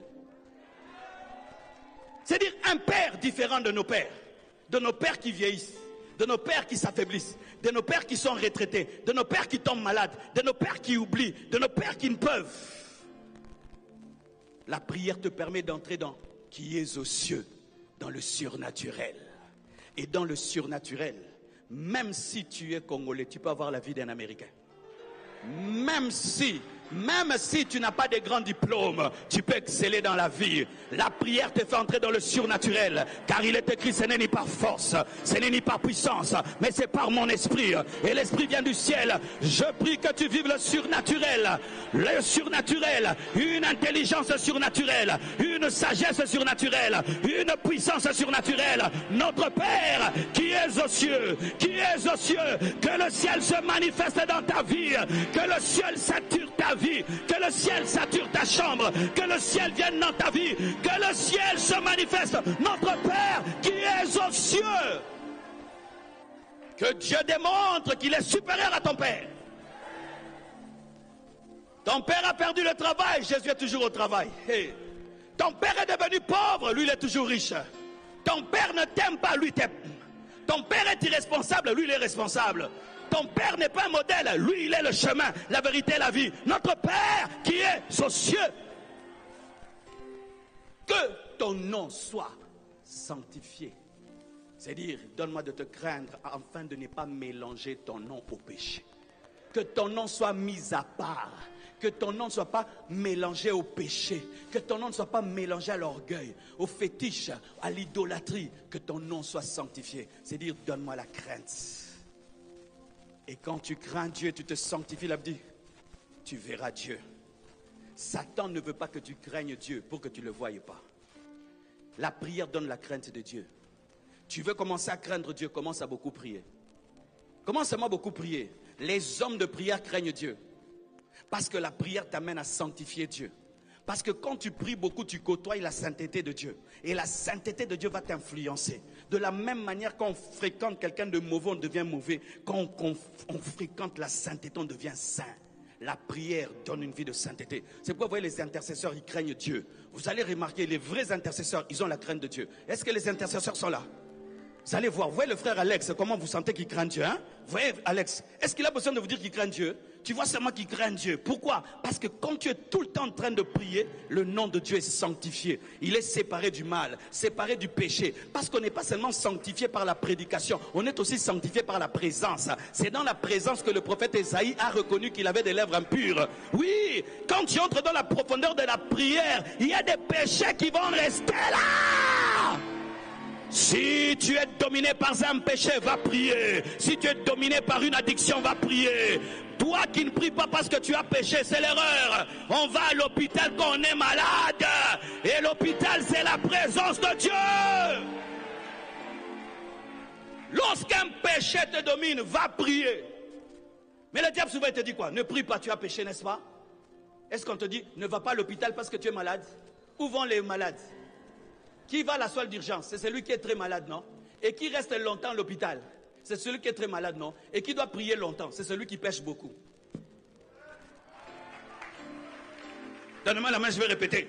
C'est-à-dire un père différent de nos pères. De nos pères qui vieillissent. De nos pères qui s'affaiblissent. De nos pères qui sont retraités. De nos pères qui tombent malades. De nos pères qui oublient. De nos pères qui ne peuvent. La prière te permet d'entrer dans qui est aux cieux, dans le surnaturel. Et dans le surnaturel, même si tu es congolais, tu peux avoir la vie d'un Américain. Même si tu n'as pas de grands diplômes, tu peux exceller dans la vie. La prière te fait entrer dans le surnaturel. Car il est écrit, ce n'est ni par force, ce n'est ni par puissance, mais c'est par mon esprit. Et l'esprit vient du ciel. Je prie que tu vives le surnaturel. Le surnaturel, une intelligence surnaturelle, une sagesse surnaturelle, une puissance surnaturelle. Notre Père qui est aux cieux, que le ciel se manifeste dans ta vie, que le ciel sature ta vie, que le ciel sature ta chambre, que le ciel vienne dans ta vie, que le ciel se manifeste. Notre Père qui est aux cieux. Que Dieu démontre qu'il est supérieur à ton Père. Ton Père a perdu le travail, Jésus est toujours au travail. Hey. Ton Père est devenu pauvre, lui il est toujours riche. Ton Père ne t'aime pas, lui t'aime. Ton Père est irresponsable, lui il est responsable. Ton Père n'est pas un modèle, lui il est le chemin, la vérité et la vie. Notre Père qui est aux cieux. Que ton nom soit sanctifié. C'est-à-dire, donne-moi de te craindre afin de ne pas mélanger ton nom au péché. que ton nom soit mis à part. Que ton nom ne soit pas mélangé au péché. Que ton nom ne soit pas mélangé à l'orgueil, au fétiche, à l'idolâtrie. Que ton nom soit sanctifié. C'est dire, donne-moi la crainte. Et quand tu crains Dieu, tu te sanctifies, là, dit, tu verras Dieu. Satan ne veut pas que tu craignes Dieu pour que tu ne le voyes pas. La prière donne la crainte de Dieu. Tu veux commencer à craindre Dieu, commence à beaucoup prier. Commence à beaucoup prier. Les hommes de prière craignent Dieu. Parce que la prière t'amène à sanctifier Dieu. Parce que quand tu pries beaucoup, tu côtoies la sainteté de Dieu. Et la sainteté de Dieu va t'influencer. De la même manière, quand on fréquente quelqu'un de mauvais, on devient mauvais. Quand on fréquente la sainteté, on devient saint. La prière donne une vie de sainteté. C'est pourquoi vous voyez les intercesseurs, ils craignent Dieu. Vous allez remarquer, les vrais intercesseurs, ils ont la crainte de Dieu. Est-ce que les intercesseurs sont là? Vous allez voir, vous voyez le frère Alex, comment vous sentez qu'il craint Dieu, hein? Vous voyez Alex, est-ce qu'il a besoin de vous dire qu'il craint Dieu? Tu vois seulement qu'il craint Dieu. Pourquoi? Parce que quand tu es tout le temps en train de prier, le nom de Dieu est sanctifié. Il est séparé du mal, séparé du péché. Parce qu'on n'est pas seulement sanctifié par la prédication, on est aussi sanctifié par la présence. C'est dans la présence que le prophète Ésaïe a reconnu qu'il avait des lèvres impures. Oui, quand tu entres dans la profondeur de la prière, il y a des péchés qui vont rester là. Si tu es dominé par un péché, va prier. Si tu es dominé par une addiction, va prier. Toi qui ne pries pas parce que tu as péché, c'est l'erreur. On va à l'hôpital quand on est malade. Et l'hôpital, c'est la présence de Dieu. Lorsqu'un péché te domine, va prier. Mais le diable souvent te dit quoi? Ne prie pas, tu as péché, n'est-ce pas? Est-ce qu'on te dit, ne va pas à l'hôpital parce que tu es malade? Où vont les malades? Qui va à la salle d'urgence? C'est celui qui est très malade, non? Et qui reste longtemps à l'hôpital? C'est celui qui est très malade, non? Et qui doit prier longtemps? C'est celui qui pêche beaucoup. Donne-moi la main, je vais répéter.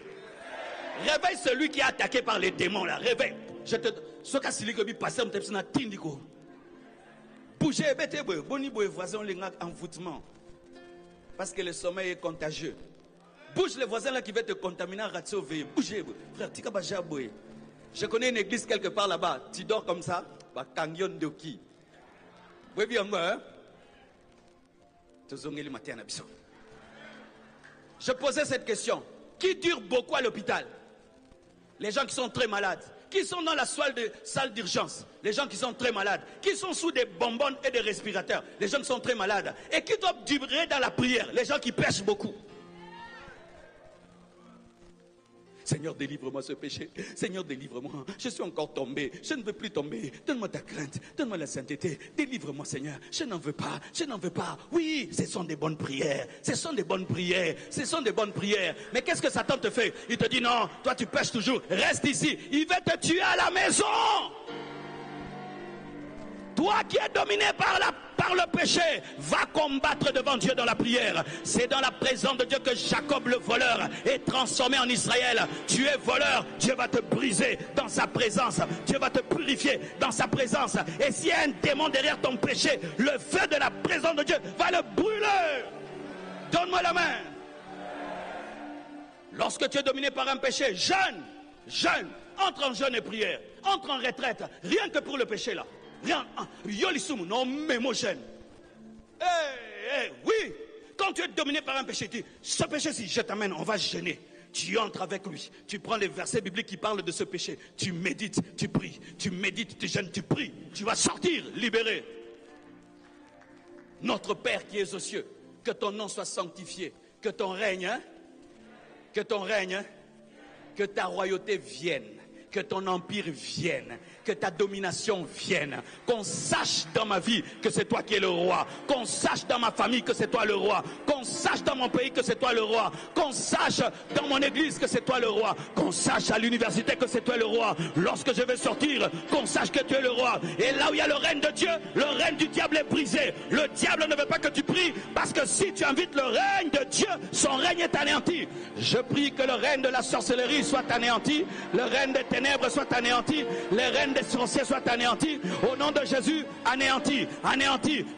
Réveille celui qui est attaqué par les démons, là. Réveille. Je te... Ce cas si que passer, on t'a tindiko. Bougez, bêtez, boni boy voisin, les envoûtement. Parce que le sommeil est contagieux. Bouge les voisins là qui veulent te contaminer en ratio veillé. Bougez, frère, tika baja boy. Je connais une église quelque part là-bas. Tu dors comme ça, bah kanyon de qui? Oui, bien moi, hein? Je posais cette question. Qui dure beaucoup à l'hôpital? Les gens qui sont très malades. Qui sont dans la salle d'urgence? Les gens qui sont très malades. Qui sont sous des bonbonnes et des respirateurs? Les gens qui sont très malades. Et qui doivent durer dans la prière? Les gens qui pêchent beaucoup. Seigneur, délivre-moi ce péché. Seigneur, délivre-moi. Je suis encore tombé. Je ne veux plus tomber. Donne-moi ta crainte. Donne-moi la sainteté. Délivre-moi, Seigneur. Je n'en veux pas. Je n'en veux pas. Oui, ce sont des bonnes prières. Ce sont des bonnes prières. Ce sont des bonnes prières. Mais qu'est-ce que Satan te fait? Il te dit non, toi tu pêches toujours. Reste ici. Il va te tuer à la maison. Toi qui es dominé par le péché, va combattre devant Dieu dans la prière. C'est dans la présence de Dieu que Jacob le voleur est transformé en Israël. Tu es voleur, Dieu va te briser dans sa présence. Dieu va te purifier dans sa présence. Et s'il y a un démon derrière ton péché, le feu de la présence de Dieu va le brûler. Donne-moi la main. Lorsque tu es dominé par un péché, jeûne, entre en jeûne et prière, entre en retraite, rien que pour le péché là. Rien, yolisum, non, mais mon jeune. Oui, quand tu es dominé par un péché, tu dis, ce péché-ci, je t'amène, on va jeûner. Tu entres avec lui, tu prends les versets bibliques qui parlent de ce péché, tu médites, tu pries, tu médites, tu jeûnes, tu pries, tu vas sortir libéré. Notre Père qui es aux cieux, que ton nom soit sanctifié, que ton règne, que ta royauté vienne. Que ton empire vienne, que ta domination vienne, qu'on sache dans ma vie que c'est toi qui es le roi, qu'on sache dans ma famille que c'est toi le roi, qu'on sache dans mon pays que c'est toi le roi, qu'on sache dans mon église que c'est toi le roi, qu'on sache à l'université que c'est toi le roi, lorsque je vais sortir, qu'on sache que tu es le roi. Et là où il y a le règne de Dieu, le règne du diable est brisé. Le diable ne veut pas que tu pries, parce que si tu invites le règne de Dieu, son règne est anéanti. Je prie que le règne de la sorcellerie soit anéanti, le règne des ténèbres soit anéanti, les règnes des sorciers soient anéantis, au nom de Jésus, anéanti,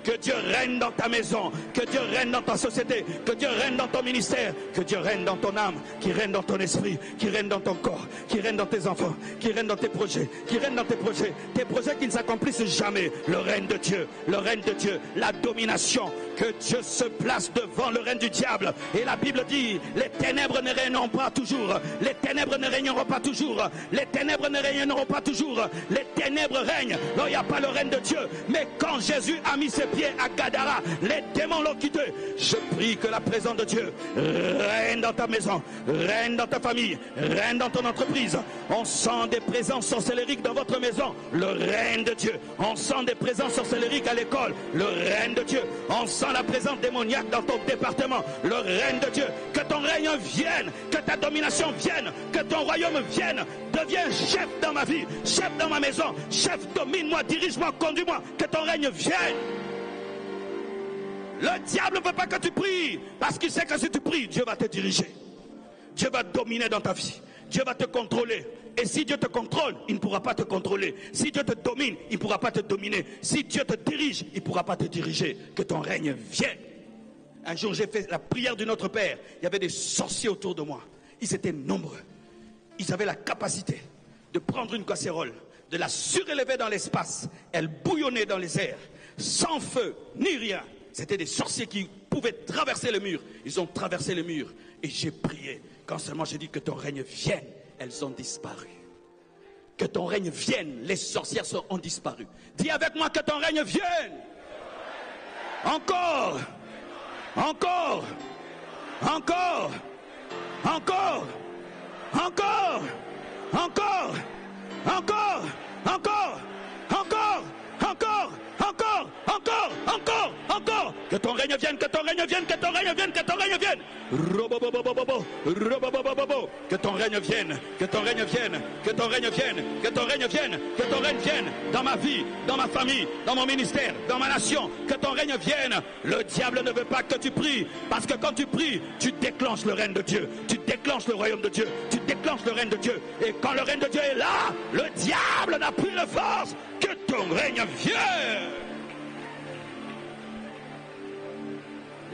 que Dieu règne dans ta maison, que Dieu règne dans ta société, que Dieu règne dans ton ministère, que Dieu règne dans ton âme, qui règne dans ton esprit, qui règne dans ton corps, qui règne dans tes enfants, qui règne dans tes projets, tes projets qui ne s'accomplissent jamais, le règne de Dieu, la domination, que Dieu se place devant le règne du diable. Et la Bible dit, les ténèbres ne régneront pas toujours. Les ténèbres ne régneront pas toujours. Les ténèbres ne régneront pas toujours. Les ténèbres règnent. Non, il n'y a pas le règne de Dieu. Mais quand Jésus a mis ses pieds à Gadara, les démons l'ont quitté. Je prie que la présence de Dieu règne dans ta maison, règne dans ta famille, règne dans ton entreprise. On sent des présences sorcellériques dans votre maison, le règne de Dieu. On sent des présences sorcellériques à l'école, le règne de Dieu. On sent la présence démoniaque dans ton département, le règne de Dieu. Que ton règne vienne, que ta domination vienne, que ton royaume vienne. Deviens chef dans ma vie, chef dans ma maison, chef, domine-moi, dirige-moi, conduis-moi. Que ton règne vienne. Le diable ne veut pas que tu pries, parce qu'il sait que si tu pries, Dieu va te diriger. Dieu va dominer dans ta vie. Dieu va te contrôler. Et si Dieu te contrôle, il ne pourra pas te contrôler. Si Dieu te domine, il ne pourra pas te dominer. Si Dieu te dirige, il ne pourra pas te diriger. Que ton règne vienne. Un jour, j'ai fait la prière de notre Père. Il y avait des sorciers autour de moi. Ils étaient nombreux. Ils avaient la capacité de prendre une casserole, de la surélever dans l'espace. Elle bouillonnait dans les airs, sans feu, ni rien. C'était des sorciers qui pouvaient traverser le mur. Ils ont traversé le mur. Et j'ai prié. Quand seulement j'ai dit que ton règne vienne, elles ont disparu. Que ton règne vienne, les sorcières ont disparu. Dis avec moi que ton règne vienne. Encore. Encore. Encore. Encore. Encore. Encore. Encore. Encore. Encore. Encore. Encore. Encore. Encore. Encore. Que ton règne vienne, que ton règne vienne, que ton règne vienne, que ton règne vienne. Robobobobobo, robobobobobo. Que ton règne vienne, que ton règne vienne, que ton règne vienne, que ton règne vienne, que ton règne vienne dans ma vie, dans ma famille, dans mon ministère, dans ma nation. Que ton règne vienne. Le diable ne veut pas que tu pries, parce que quand tu pries, tu déclenches le règne de Dieu, tu déclenches le royaume de Dieu, tu déclenches le règne de Dieu. Et quand le règne de Dieu est là, le diable n'a plus de force. Que ton règne vienne.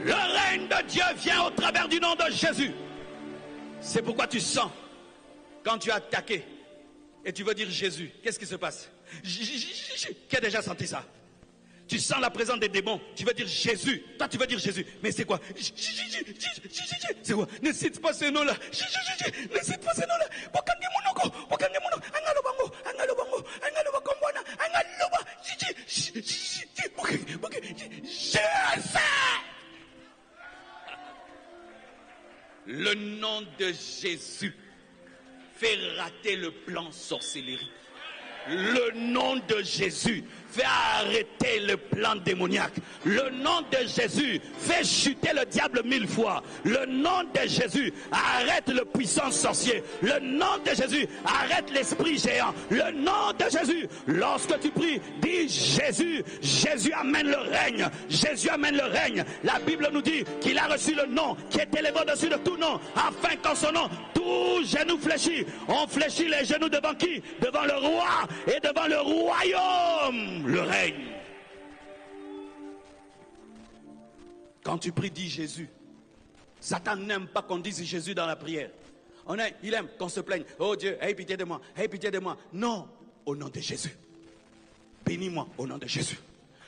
Le règne de Dieu vient au travers du nom de Jésus. C'est pourquoi tu sens, quand tu es attaqué et tu veux dire Jésus, qu'est-ce qui se passe? Qui a déjà senti ça? Tu sens la présence des démons, tu veux dire Jésus. Toi tu veux dire Jésus, mais c'est quoi? C'est quoi? Ne cite pas ce nom-là. Ne cite pas ce nom-là. Le nom de Jésus fait rater le plan sorcellerie. Le nom de Jésus fait arrêter le plan démoniaque. Le nom de Jésus fait chuter le diable 1000 fois. Le nom de Jésus arrête le puissant sorcier. Le nom de Jésus arrête l'esprit géant. Le nom de Jésus, lorsque tu pries, dis Jésus. Jésus amène le règne. Jésus amène le règne. La Bible nous dit qu'il a reçu le nom qui est élevé au-dessus de tout nom, afin qu'en son nom, tout genou fléchit. On fléchit les genoux devant qui? Devant le roi et devant le royaume. Le règne. Quand tu pries, dis Jésus. Satan n'aime pas qu'on dise Jésus dans la prière. Il aime qu'on se plaigne. Oh Dieu, aie pitié de moi, aie pitié de moi. Non, au nom de Jésus. Bénis-moi au nom de Jésus.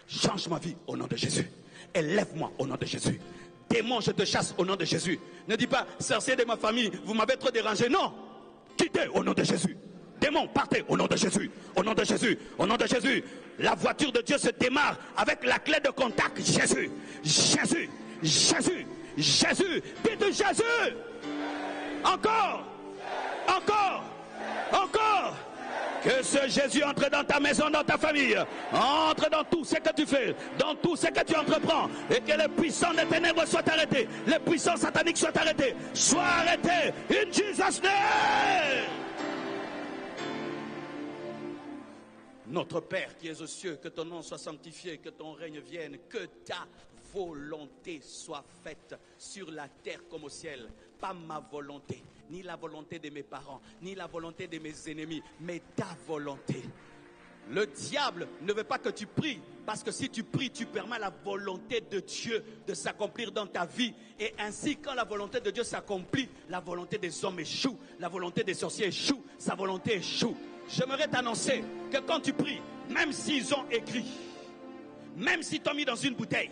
Change ma vie au nom de Jésus. Élève-moi au nom de Jésus. Démon, je te chasse au nom de Jésus. Ne dis pas, sorcier de ma famille, vous m'avez trop dérangé. Non, quittez au nom de Jésus. Démons, partez au nom de Jésus, au nom de Jésus, au nom de Jésus. La voiture de Dieu se démarre avec la clé de contact. Jésus, Jésus, Jésus, Jésus. Dites Jésus. Encore, encore, encore. Que ce Jésus entre dans ta maison, dans ta famille, entre dans tout ce que tu fais, dans tout ce que tu entreprends, et que les puissants des ténèbres soient arrêtés, les puissants sataniques soient arrêtés, soient arrêtés. In Jesus' name. Notre Père qui es aux cieux, que ton nom soit sanctifié, que ton règne vienne, que ta volonté soit faite sur la terre comme au ciel. Pas ma volonté, ni la volonté de mes parents, ni la volonté de mes ennemis, mais ta volonté. Le diable ne veut pas que tu pries, parce que si tu pries, tu permets à la volonté de Dieu de s'accomplir dans ta vie. Et ainsi, quand la volonté de Dieu s'accomplit, la volonté des hommes échoue, la volonté des sorciers échoue, sa volonté échoue. J'aimerais t'annoncer que quand tu pries, même s'ils ont écrit, même s'ils t'ont mis dans une bouteille,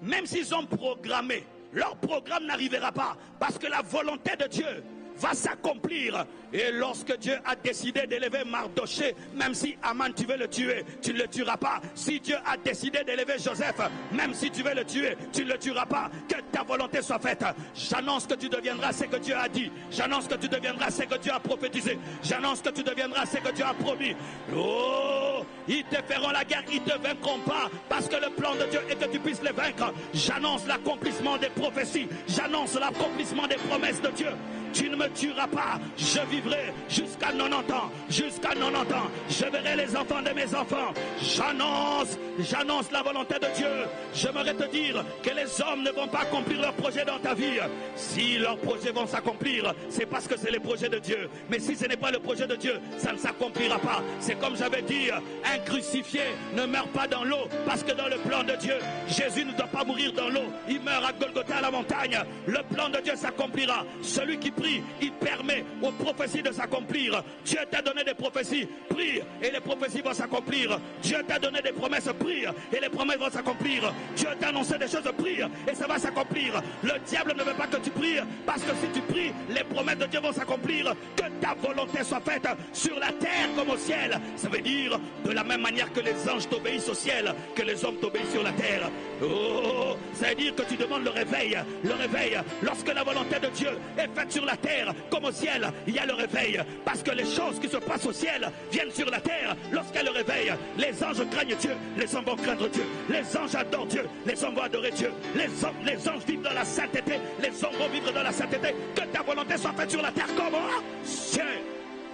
même s'ils ont programmé, leur programme n'arrivera pas parce que la volonté de Dieu va s'accomplir. Et lorsque Dieu a décidé d'élever Mardoché, même si Aman tu veux le tuer, tu ne le tueras pas. Si Dieu a décidé d'élever Joseph, même si tu veux le tuer, tu ne le tueras pas. Que ta volonté soit faite. J'annonce que tu deviendras ce que Dieu a dit. J'annonce que tu deviendras ce que Dieu a prophétisé. J'annonce que tu deviendras ce que Dieu a promis. Oh, ils te feront la guerre, ils ne te vaincront pas, parce que le plan de Dieu est que tu puisses les vaincre. J'annonce l'accomplissement des prophéties. J'annonce l'accomplissement des promesses de Dieu. Tu ne me tueras pas, je vivrai jusqu'à 90 ans, jusqu'à 90 ans, je verrai les enfants de mes enfants. J'annonce la volonté de Dieu. J'aimerais te dire que les hommes ne vont pas accomplir leurs projets dans ta vie. Si leurs projets vont s'accomplir, c'est parce que c'est les projets de Dieu. Mais si ce n'est pas le projet de Dieu, ça ne s'accomplira pas. C'est comme j'avais dit, un crucifié ne meurt pas dans l'eau, parce que dans le plan de Dieu, Jésus ne doit pas mourir dans l'eau. Il meurt à Golgotha, à la montagne. Le plan de Dieu s'accomplira. Celui qui prie, il permet aux prophéties de s'accomplir. Dieu t'a donné des prophéties, prie et les prophéties vont s'accomplir. Dieu t'a donné des promesses, prie et les promesses vont s'accomplir. Dieu t'a annoncé des choses, prie et ça va s'accomplir. Le diable ne veut pas que tu pries, parce que si tu pries, les promesses de Dieu vont s'accomplir. Que ta volonté soit faite sur la terre comme au ciel. Ça veut dire de la même manière que les anges t'obéissent au ciel, que les hommes t'obéissent sur la terre. Oh, ça veut dire que tu demandes le réveil. Le réveil, lorsque la volonté de Dieu est faite sur la terre comme au ciel, il y a le réveil, parce que les choses qui se passent au ciel viennent sur la terre. Lorsqu'il y a le réveil, les anges craignent Dieu, les hommes vont craindre Dieu, les anges adorent Dieu, les hommes vont adorer Dieu, les anges vivent dans la sainteté, les hommes vont vivre dans la sainteté. Que ta volonté soit faite sur la terre comme au ciel.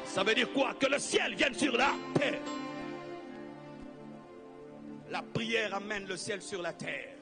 Ça veut dire quoi? Que le ciel vienne sur la terre. La prière amène le ciel sur la terre.